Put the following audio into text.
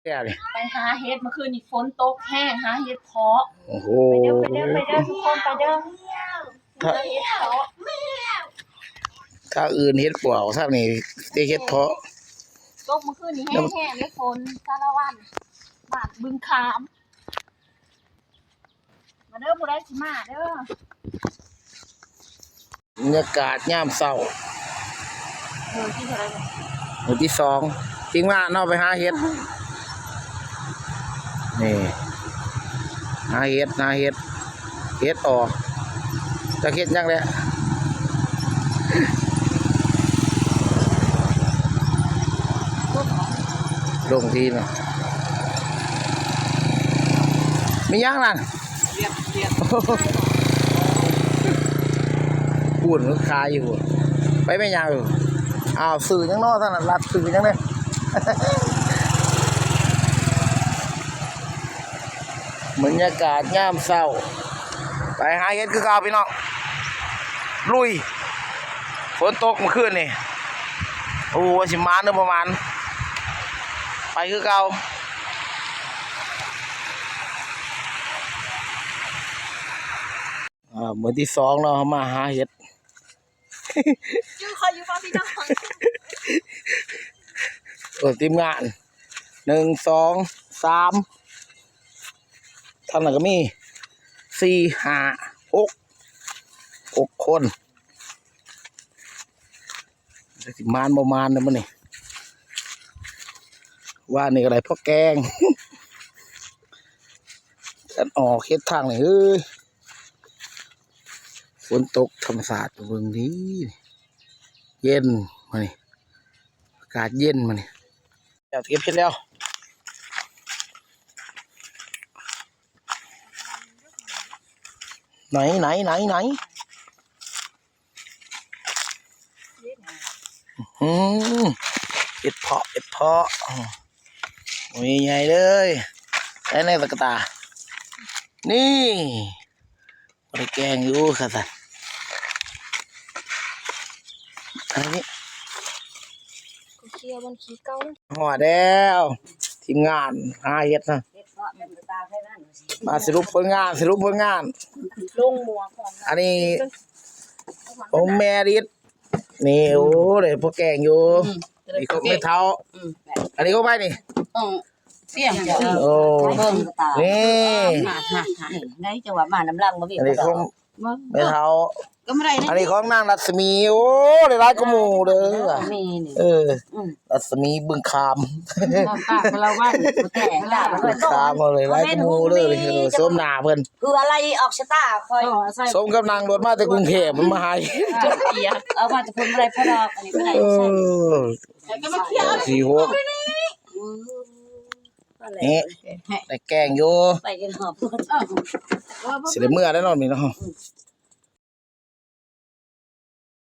แก่เลยไปหาเฮ็ดเมื่อคืนนี่ฝนตกแห้งหาเฮ็ดเพาะโอ้โหไปเด้อทุกคนไปเด้อหาเฮ็ดเพาะถ้าอื่นเฮ็ดปวกถ้านี่ได้เฮ็ดเพาะตกเมื่อคืนนี่แห้งๆเลยฝนสารวันบ้านบึงขามมาเด้อผู้ใดสิมาเด้อบรรยากาศยามเช้าที่เท่าไหร่มื้อที่2จริงว่าเนาะไปหาเฮ็ดนี่หาเฮ็ดเฮ็ดออกจะเฮ็ดยังแหละลงทีน่ะมียังนั่นเรียบพูดมันคายอยู่ไปไม่ยังอยู่อ้าวสื่อยังนอท่านรัดสื่อยังเนี่ยบรรยากาศยามเช้าไปหาเฮ็ดคือเก่าพี่น้องลุยฝนตกเมื่อคืนนี่โอ้สิมาเด้อประมาณไปคือเก่ามื้อที่2เนาะมาหาเฮ็ดอยู่คอยอยู่ฟังพี่น้องทีมงาน1 2 3ท่านน่ะก็มี4 5 6คนสิมานบ่มานนะมื้อนี้ว่านี่ก็ได้พ่อแกงกันออกเฮ็ดทางนี่เฮ้ยฝนตกธรรมศาสตร์เบิ่งนี้เย็นมานี่อากาศเย็นมานี่อยากเก็บเฮ็ดแล้วไหนเฮ็ดเพาะโอ้ยใหญ่เลยได้ในตะกตานี่บ่ได้แกงอยู่ค่ะท่านอันนี้เคลียร์บนขี้เก่าหอดแล้วทีมงานหาเฮ็ดนะมาสรุปผลงานลงหมวกก่อนอันนี้ผมแมริดนี่โอ้เลยพวกแกงอยู่นี่เขาไม่เท้าอันนี้เขาไปนี่เสี่ยงจ้ะโอ้นี่ได้จังหวะมาน้ำลังบ่มีอันนี้เขาไม่เท้าก็ไม่ได้นะอันนี้ของนางรัศมีโอ้ได้ร้ายกระหมูเลยรัศมีบึงคามเราว่าแต่บึงคามเลยร้ายกระหมูเลยส้มหนาเพิ่นคืออะไรออกชะตาคอยส้มกับนางรถมาจากกรุงเทพมันมาให้เอามาจากคนอะไรพอดอกอันนี้ไม่ได้ใช่ก็มาเคี่ยว46นี่ได้แกงอยู่ไปกันหอบสิได้เมื่อได้นอนนี่เนาะ